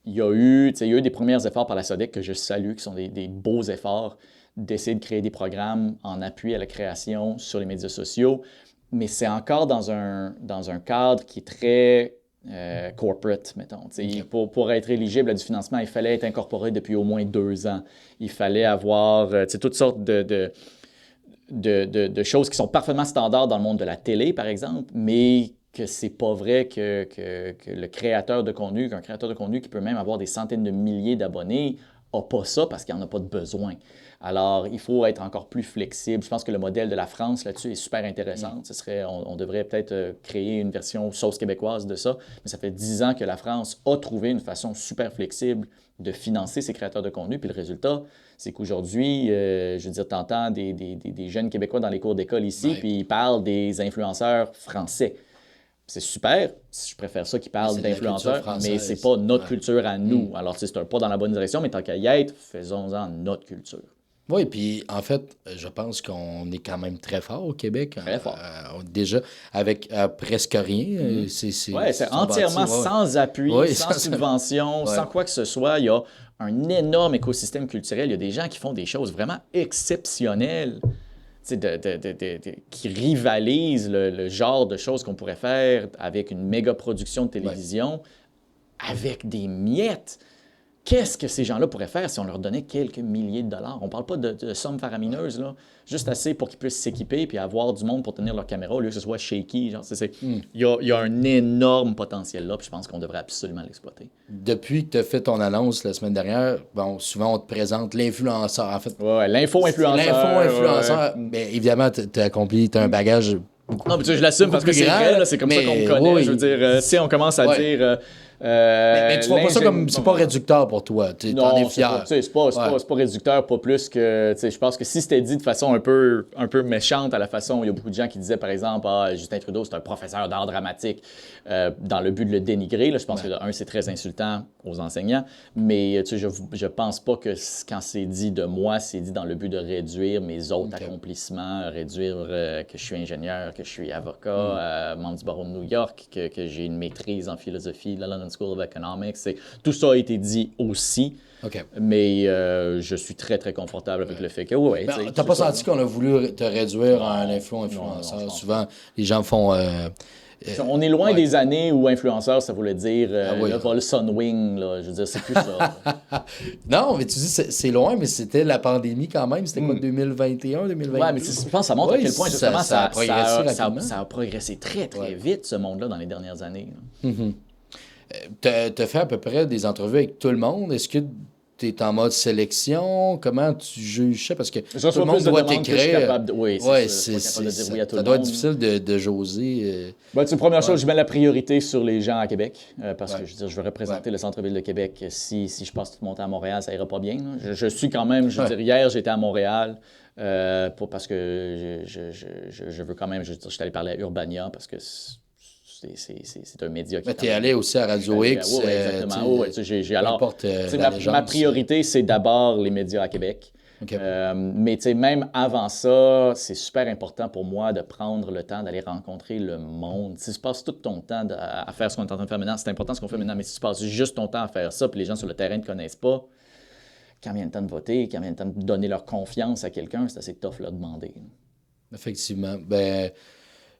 Il y a eu des premiers efforts par la SODEC que je salue, qui sont des beaux efforts d'essayer de créer des programmes en appui à la création sur les médias sociaux, mais c'est encore dans un cadre qui est très corporate, mettons. Okay. Pour être éligible à du financement, il fallait être incorporé depuis au moins 2 ans. Il fallait avoir toutes sortes de choses qui sont parfaitement standards dans le monde de la télé, par exemple, mais que c'est pas vrai que le créateur de contenu, qu'un créateur de contenu qui peut même avoir des centaines de milliers d'abonnés n'a pas ça parce qu'il n'en a pas de besoin. Alors, il faut être encore plus flexible. Je pense que le modèle de la France là-dessus est super intéressant. On devrait peut-être créer une version sauce québécoise de ça, mais ça fait 10 ans que la France a trouvé une façon super flexible de financer ses créateurs de contenu. Puis le résultat, c'est qu'aujourd'hui, je veux dire, t'entends des jeunes Québécois dans les cours d'école ici, puis ils parlent des influenceurs français. C'est super, je préfère ça qu'ils parlent d'influenceurs, mais c'est pas notre culture à nous. Alors, c'est un pas dans la bonne direction, mais tant qu'à y être, faisons-en notre culture. Oui, puis en fait, je pense qu'on est quand même très fort au Québec. Très fort. Déjà, avec presque rien. C'est entièrement sans appui, sans subvention, sans quoi que ce soit. Il y a un énorme écosystème culturel. Il y a des gens qui font des choses vraiment exceptionnelles. Qui rivalisent le genre de choses qu'on pourrait faire avec une méga production de télévision, avec des miettes. Qu'est-ce que ces gens-là pourraient faire si on leur donnait quelques milliers de dollars? On ne parle pas de sommes faramineuses, là. Juste assez pour qu'ils puissent s'équiper et avoir du monde pour tenir leur caméra au lieu que ce soit shaky. Il y a un énorme potentiel là, puis je pense qu'on devrait absolument l'exploiter. Depuis que tu as fait ton annonce la semaine dernière, souvent on te présente l'influenceur. En fait, l'info-influenceur. Mais évidemment, tu as accompli, tu as un bagage. Non, mais je l'assume parce que c'est vrai, c'est comme ça qu'on me connaît. Oui. Je veux dire, si on commence à dire... mais tu vois pas ça comme... C'est pas réducteur pour toi. T'en es fier. C'est pas réducteur, pas plus que... Je pense que si c'était dit de façon un peu méchante à la façon... Il y a beaucoup de gens qui disaient, par exemple, Justin Trudeau, c'est un professeur d'art dramatique, dans le but de le dénigrer. Là, je pense que, c'est très insultant aux enseignants. Mais je pense pas que quand c'est dit de moi, c'est dit dans le but de réduire mes autres accomplissements, réduire que je suis ingénieur, que je suis avocat, membre du barreau de New York, que j'ai une maîtrise en philosophie de la London School of Economics. Tout ça a été dit aussi. Okay. Mais je suis très, très confortable avec le fait que... t'as pas senti qu'on a voulu te réduire à un influenceur? Souvent, les gens font... on est loin des années où influenceur, ça voulait dire le Sunwing, là, je veux dire, c'est plus ça. Non, mais tu dis c'est loin, mais c'était la pandémie quand même. C'était quoi, 2021, 2022? Oui, mais je pense que ça montre à quel point, justement, ça a progressé très, très vite, ce monde-là, dans les dernières années. Tu as fait à peu près des entrevues avec tout le monde. Est-ce que tu es en mode sélection? Comment tu juges ça? Parce que tout le monde doit t'écrire. Oui, ça doit être difficile de j'oser. Première chose, je mets la priorité sur les gens à Québec. Parce que je veux représenter le centre-ville de Québec. Si je passe tout mon temps à Montréal, ça ira pas bien. Je suis quand même, hier, j'étais à Montréal. Parce que je veux quand même, je suis allé parler à Urbania parce que c'est un média qui... Tu es allé aussi à Radio X. Oui, exactement. Ma priorité, c'est d'abord les médias à Québec. OK. Mais même avant ça, c'est super important pour moi de prendre le temps d'aller rencontrer le monde. Si tu passes tout ton temps à faire ce qu'on est en train de faire maintenant, c'est important ce qu'on fait maintenant, mais si tu passes juste ton temps à faire ça, puis les gens sur le terrain ne te connaissent pas, quand vient le temps de voter, quand vient le temps de donner leur confiance à quelqu'un, c'est assez tough là, de demander. Effectivement. Ben,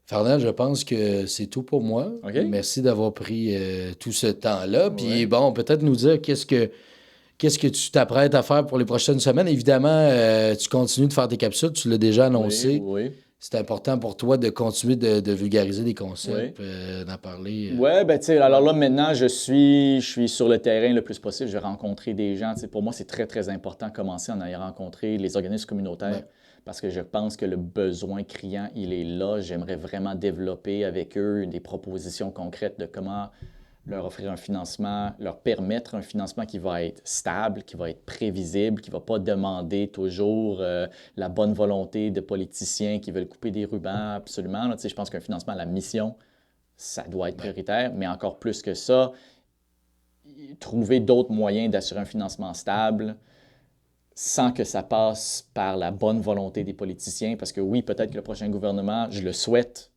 Fernand, je pense que c'est tout pour moi. OK? Merci d'avoir pris tout ce temps-là. Puis Ouais. bon, peut-être nous dire qu'est-ce que tu t'apprêtes à faire pour les prochaines semaines. Évidemment, tu continues de faire tes capsules, tu l'as déjà annoncé. Oui. C'est important pour toi de continuer de vulgariser des concepts, Oui. d'en parler. Ouais, ben tu sais, alors là maintenant, je suis sur le terrain le plus possible. Je vais rencontrer des gens. Tu sais, pour moi, c'est très, très important de commencer en ayant rencontré les organismes communautaires Ouais. parce que je pense que le besoin criant, il est là. J'aimerais vraiment développer avec eux des propositions concrètes de comment leur offrir un financement, leur permettre un financement qui va être stable, qui va être prévisible, qui ne va pas demander toujours la bonne volonté de politiciens qui veulent couper des rubans absolument. Là, tu sais, je pense qu'un financement à la mission, ça doit être prioritaire, mais encore plus que ça, trouver d'autres moyens d'assurer un financement stable sans que ça passe par la bonne volonté des politiciens, parce que oui, peut-être que le prochain gouvernement, je le souhaite,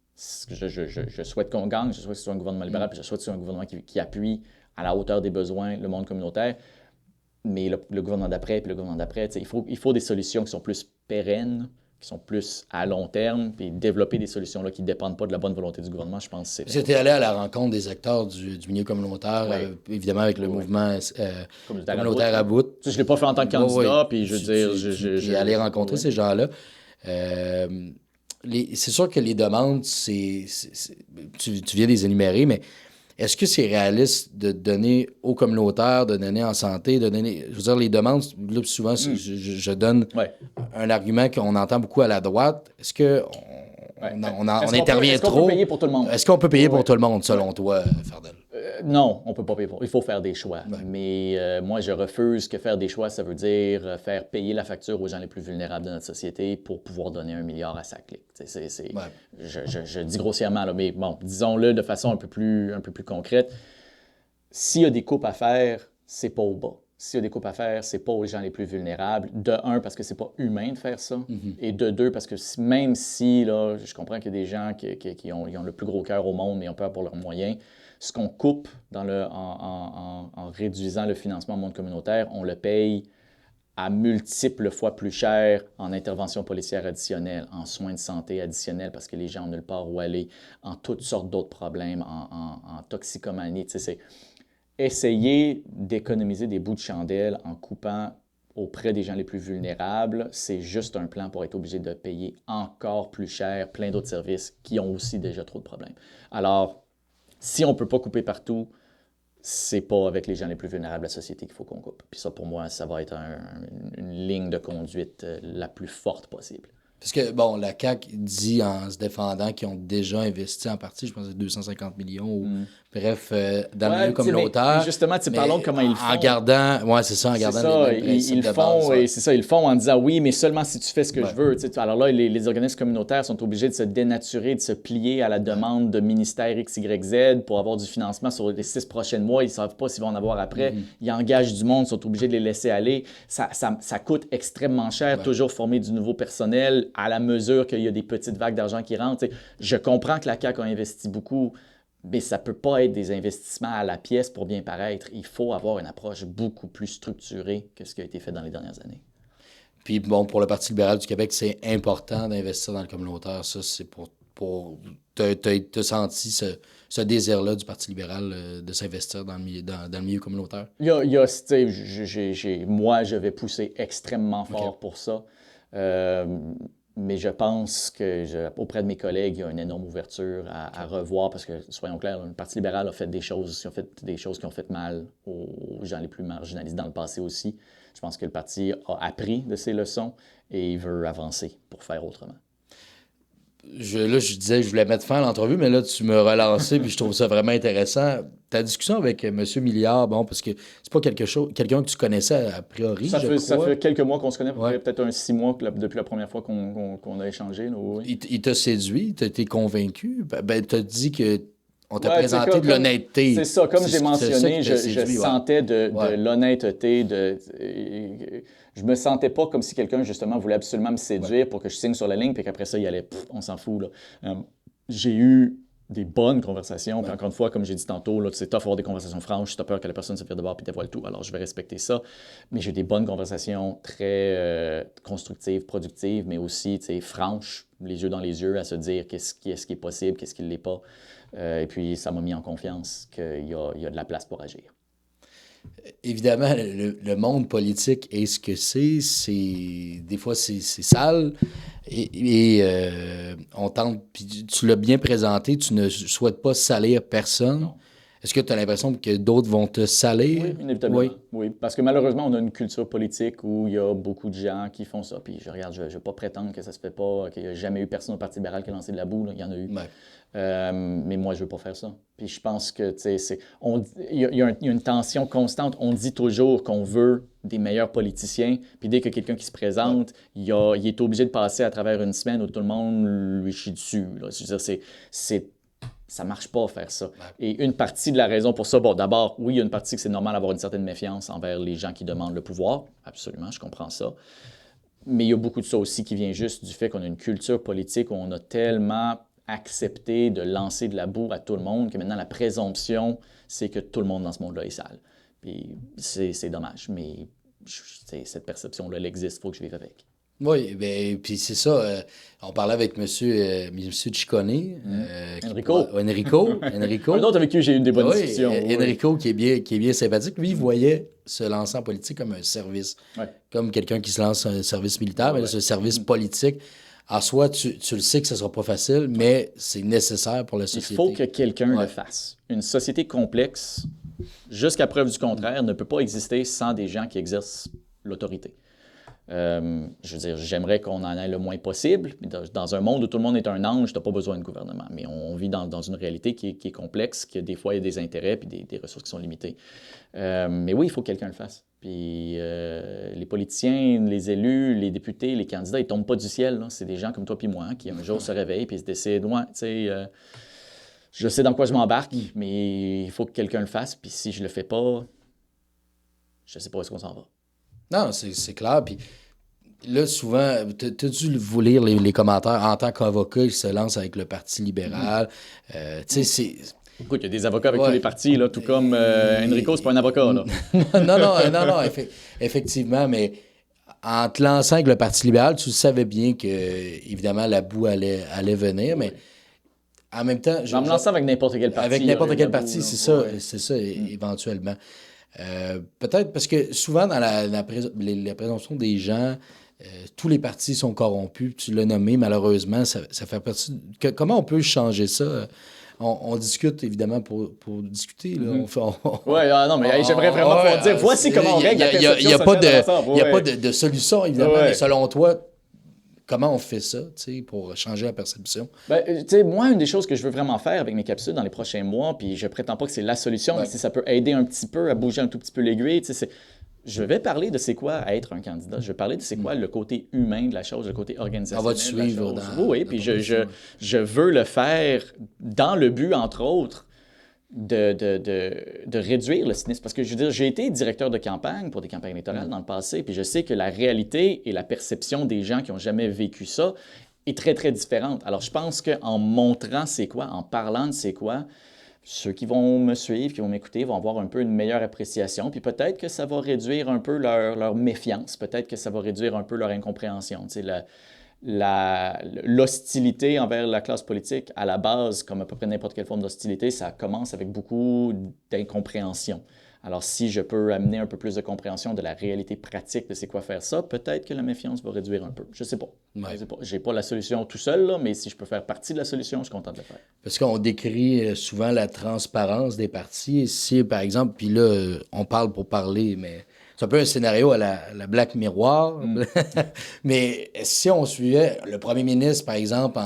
je souhaite qu'on gagne, je souhaite que ce soit un gouvernement libéral, puis je souhaite que ce soit un gouvernement qui appuie à la hauteur des besoins le monde communautaire, mais le gouvernement d'après, puis le gouvernement d'après, il faut des solutions qui sont plus pérennes, qui sont plus à long terme, puis développer des solutions là, qui ne dépendent pas de la bonne volonté du gouvernement, je pense que c'est... Parce que tu es allé à la rencontre des acteurs du milieu communautaire, Ouais. évidemment avec le Ouais. mouvement Communautaire communautaire à bout. Je ne l'ai pas fait en tant que candidat, puis je veux dire... Tu es allé rencontrer ces gens-là. C'est sûr que les demandes, tu viens de les énumérer, mais est-ce que c'est réaliste de donner aux communautaires, de donner en santé, de donner... Je veux dire, les demandes, là, souvent, je donne Ouais. un argument qu'on entend beaucoup à la droite. Est-ce que on intervient Est-ce qu'on trop? peut payer pour tout le monde? Est-ce qu'on peut payer pour tout le monde, selon toi, Fardel? Non, on ne peut pas payer pour. Il faut faire des choix. Ouais. Mais moi, je refuse que faire des choix, ça veut dire faire payer la facture aux gens les plus vulnérables de notre société pour pouvoir donner 1 milliard à sa clique. Ouais. Je dis grossièrement, là, mais bon, disons-le de façon un peu plus concrète. S'il y a des coupes à faire, c'est pas au bas. S'il y a des coupes à faire, c'est pas aux gens les plus vulnérables. De un, parce que c'est pas humain de faire ça. Mm-hmm. Et de deux, parce que même si, là, je comprends qu'il y a des gens qui ont le plus gros cœur au monde, mais ils ont peur pour leurs moyens, ce qu'on coupe en réduisant le financement au monde communautaire, on le paye à multiples fois plus cher en intervention policière additionnelle, en soins de santé additionnels parce que les gens ont nulle part où aller, en toutes sortes d'autres problèmes, en toxicomanie. Tu sais, c'est essayer d'économiser des bouts de chandelle en coupant auprès des gens les plus vulnérables, c'est juste un plan pour être obligé de payer encore plus cher plein d'autres services qui ont aussi déjà trop de problèmes. Alors, si on ne peut pas couper partout, c'est pas avec les gens les plus vulnérables de la société qu'il faut qu'on coupe. Puis ça, pour moi, ça va être une ligne de conduite la plus forte possible. Parce que, bon, la CAQ dit en se défendant qu'ils ont déjà investi en partie, je pense que c'est 250 millions, ou bref, dans le milieu communautaire. Mais justement, parlons de comment ils le font. En gardant, ouais, c'est ça, en gardant les mêmes principes ils de font, base. Et c'est ça, ils le font en disant oui, mais seulement si tu fais ce que je veux. Alors là, les organismes communautaires sont obligés de se dénaturer, de se plier à la demande de ministère X, Y, Z pour avoir du financement sur les 6 prochains mois. Ils ne savent pas s'ils vont en avoir après. Ils engagent du monde, sont obligés de les laisser aller. Ça coûte extrêmement cher, toujours former du nouveau personnel à la mesure qu'il y a des petites vagues d'argent qui rentrent. Je comprends que la CAQ a investi beaucoup, mais ça ne peut pas être des investissements à la pièce pour bien paraître. Il faut avoir une approche beaucoup plus structurée que ce qui a été fait dans les dernières années. Puis bon, pour le Parti libéral du Québec, c'est important d'investir dans le communautaire. Ça, c'est pour t'as senti ce désir-là du Parti libéral de s'investir dans le milieu communautaire? Moi, je vais pousser extrêmement fort pour ça. Mais je pense auprès de mes collègues, il y a une énorme ouverture à revoir parce que, soyons clairs, le Parti libéral a fait des choses qui ont fait mal aux gens les plus marginalisés dans le passé aussi. Je pense que le parti a appris de ses leçons et il veut avancer pour faire autrement. Je disais que je voulais mettre fin à l'entrevue, mais là, tu me relançais puis je trouve ça vraiment intéressant. Ta discussion avec M. Milliard, bon, parce que c'est pas quelqu'un que tu connaissais a priori, ça fait quelques mois qu'on se connaît, peut-être 6 mois depuis la première fois qu'on a échangé. Là, oui. Il t'a séduit, t'as été convaincu. Ben, t'as dit que on t'a présenté de l'honnêteté. C'est ça, comme j'ai mentionné, je séduit, sentais de l'honnêteté, je me sentais pas comme si quelqu'un, justement, voulait absolument me séduire pour que je signe sur la ligne, puis qu'après ça, il allait, on s'en fout, là. J'ai eu des bonnes conversations, puis encore une fois, comme j'ai dit tantôt, là, c'est tough d'avoir des conversations franches, si t'as peur que la personne se vire de bord puis dévoile tout, alors je vais respecter ça. Mais j'ai eu des bonnes conversations très constructives, productives, mais aussi, tu sais, franches, les yeux dans les yeux, à se dire qu'est-ce qui est possible, qu'est-ce qui ne l'est pas. Et puis, ça m'a mis en confiance qu'il y a de la place pour agir. Évidemment, le monde politique est ce que c'est. Des fois, c'est sale. Et on tente, puis tu l'as bien présenté, tu ne souhaites pas salir personne. Non. Est-ce que tu as l'impression que d'autres vont te salir? Oui, inévitablement. Oui, parce que malheureusement, on a une culture politique où il y a beaucoup de gens qui font ça. Puis je regarde, je ne vais pas prétendre que ça se fait pas, qu'il n'y a jamais eu personne au Parti libéral qui a lancé de la boue. Là. Il y en a eu. Ouais. Mais moi, je ne veux pas faire ça. Puis je pense que, tu sais, il y a une tension constante. On dit toujours qu'on veut des meilleurs politiciens. Puis dès que quelqu'un qui se présente, il est obligé de passer à travers une semaine où tout le monde lui chie dessus. Là. Je veux dire, ça marche pas faire ça. Ouais. Et une partie de la raison pour ça, bon, d'abord, oui, il y a une partie que c'est normal d'avoir une certaine méfiance envers les gens qui demandent le pouvoir. Absolument, je comprends ça. Mais il y a beaucoup de ça aussi qui vient juste du fait qu'on a une culture politique où on a tellement accepté de lancer de la boue à tout le monde que maintenant la présomption, c'est que tout le monde dans ce monde-là est sale. Puis c'est dommage, mais cette perception-là, elle existe, il faut que je vive avec. Oui, bien, puis c'est ça. On parlait avec monsieur Ciccone. Enrico. Enrico. Un autre avec qui j'ai eu des bonnes discussions. Enrico, qui est bien sympathique. Lui, il voyait se lancer en politique comme un service. Ouais. Comme quelqu'un qui se lance un service militaire, mais c'est un service politique. En soi, tu le sais que ce ne sera pas facile, mais c'est nécessaire pour la société. Il faut que quelqu'un le fasse. Une société complexe, jusqu'à preuve du contraire, ne peut pas exister sans des gens qui exercent l'autorité. Je veux dire, j'aimerais qu'on en ait le moins possible. Dans un monde où tout le monde est un ange, tu n'as pas besoin de gouvernement. Mais on vit dans une réalité qui est complexe, que des fois, il y a des intérêts et des ressources qui sont limitées. Mais oui, il faut que quelqu'un le fasse. Puis les politiciens, les élus, les députés, les candidats, ils ne tombent pas du ciel. C'est des gens comme toi et moi qui un jour se réveillent et se décident, ouais, tu sais, je sais dans quoi je m'embarque, mais il faut que quelqu'un le fasse. Puis si je le fais pas, je ne sais pas où est-ce qu'on s'en va. Non, c'est clair. Puis là, souvent, t'as dû vous lire les commentaires en tant qu'avocat, il se lance avec le Parti libéral. Tu sais, c'est... Écoute, il y a des avocats avec tous les partis, là, tout comme Enrico, c'est pas un avocat, là. non, effectivement, mais en te lançant avec le Parti libéral, tu savais bien que, évidemment, la boue allait venir, mais en même temps... Je vais me lancer avec n'importe quel parti. Avec n'importe quel parti, c'est ça, éventuellement. Peut-être parce que souvent, dans la présomption des gens, tous les partis sont corrompus. Tu l'as nommé, malheureusement, ça fait partie... Comment on peut changer ça? On discute, évidemment, pour discuter. Oui, non, mais j'aimerais vraiment pouvoir dire, voici comment on règle la perception. Il n'y a pas de solution, évidemment, mais selon toi, comment on fait ça, pour changer la perception? Moi, une des choses que je veux vraiment faire avec mes capsules dans les prochains mois, puis je prétends pas que c'est la solution, mais si ça peut aider un petit peu à bouger un tout petit peu l'aiguille, je vais parler de c'est quoi être un candidat. Je vais parler de c'est quoi le côté humain de la chose, le côté organisationnel. On va te suivre. Oui, puis je veux le faire dans le but, entre autres, de réduire le cynisme. Parce que, je veux dire, j'ai été directeur de campagne pour des campagnes électorales dans le passé, puis je sais que la réalité et la perception des gens qui n'ont jamais vécu ça est très, très différente. Alors, je pense qu'en montrant c'est quoi, en parlant de c'est quoi, ceux qui vont me suivre, qui vont m'écouter, vont avoir un peu une meilleure appréciation. Puis peut-être que ça va réduire un peu leur méfiance. Peut-être que ça va réduire un peu leur incompréhension. Tu sais, l'hostilité envers la classe politique, à la base, comme à peu près n'importe quelle forme d'hostilité, ça commence avec beaucoup d'incompréhension. Alors, si je peux amener un peu plus de compréhension de la réalité pratique de c'est quoi faire ça, peut-être que la méfiance va réduire un peu. Je sais pas. Ouais. Je sais pas. J'ai pas la solution tout seul, là, mais si je peux faire partie de la solution, je suis content de le faire. Parce qu'on décrit souvent la transparence des partis. Et si, par exemple, puis là, on parle pour parler, mais c'est un peu un scénario à la Black Mirror. Mais si on suivait le premier ministre, par exemple,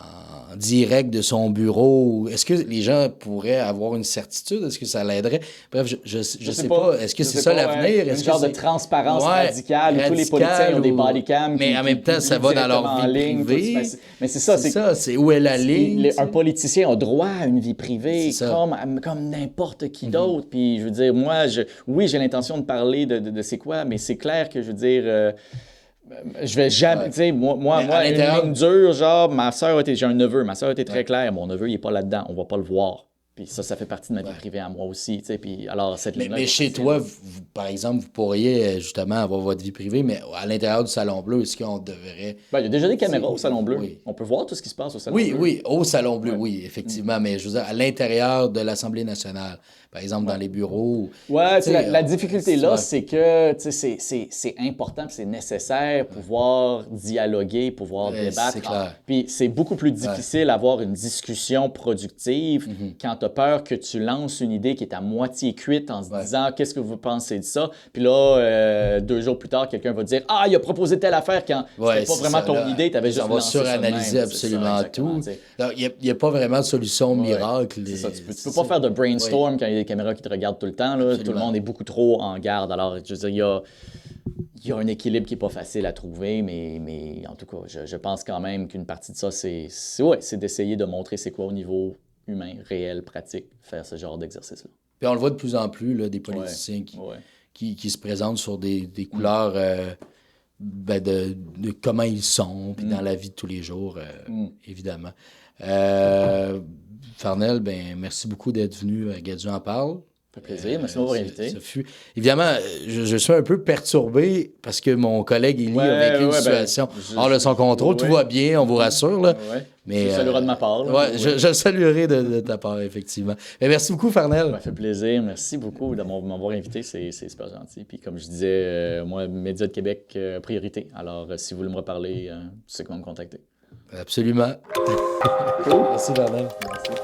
en direct de son bureau? Est-ce que les gens pourraient avoir une certitude? Est-ce que ça l'aiderait? Bref, je sais pas. Est-ce que c'est ça l'avenir? Une genre de transparence radicale où tous les politiciens ont des body cams. Mais en même temps, ça va dans leur vie privée. Mais c'est ça. C'est où est la ligne? Un politicien a droit à une vie privée comme n'importe qui d'autre. Puis je veux dire, moi, oui, j'ai l'intention de parler de c'est quoi, mais c'est clair que je veux dire... je vais jamais, tu sais, moi, une ligne dure, genre, j'ai un neveu, ma soeur a été très claire, mon neveu, il est pas là-dedans, on va pas le voir. Puis ça fait partie de ma vie privée à moi aussi, tu sais, puis alors cette ligne-là... Mais chez toi, par exemple, vous pourriez justement avoir votre vie privée, mais à l'intérieur du Salon Bleu, est-ce qu'on devrait... il y a déjà des caméras au Salon Bleu. Oui. On peut voir tout ce qui se passe au Salon Bleu. Oui, au Salon Bleu, oui, effectivement, mais je veux dire, à l'intérieur de l'Assemblée nationale, par exemple, dans les bureaux... Oui, la difficulté là, c'est que c'est important, c'est nécessaire pouvoir dialoguer, pouvoir débattre. C'est clair. Puis c'est beaucoup plus difficile d'avoir une discussion productive quand tu as peur que tu lances une idée qui est à moitié cuite en se disant « Qu'est-ce que vous pensez de ça? » Puis là, 2 jours plus tard, quelqu'un va dire « Ah, il a proposé telle affaire quand c'était pas vraiment ton idée, tu avais juste lancé ça de même. » On va suranalyser absolument tout. Il n'y a pas vraiment de solution miracle. C'est ça, tu peux pas faire de brainstorm quand il y a des caméras qui te regardent tout le temps. Là. Tout le monde est beaucoup trop en garde. Alors, je veux dire, il y a un équilibre qui n'est pas facile à trouver, mais en tout cas, je pense quand même qu'une partie de ça, c'est d'essayer de montrer c'est quoi au niveau humain, réel, pratique, faire ce genre d'exercice-là. Puis on le voit de plus en plus, là, des politiciens qui se présentent sur des couleurs de comment ils sont, puis dans la vie de tous les jours, évidemment. Farnell, merci beaucoup d'être venu à Gadieu en parle. Ça fait plaisir, merci de m'avoir invité. Évidemment, je suis un peu perturbé parce que mon collègue Élie a vécu une situation hors de son contrôle. Tout va bien, on vous rassure. Là. Mais, je le saluerai de ma part. Je le saluerai de ta part, effectivement. Mais merci beaucoup, Farnell. Ça fait plaisir. Merci beaucoup de m'avoir invité. C'est super gentil. Puis comme je disais, moi, Médias de Québec, priorité. Alors, si vous voulez me reparler, tu sais comment me contacter. Absolument. Cool. Merci, Farnell. Merci.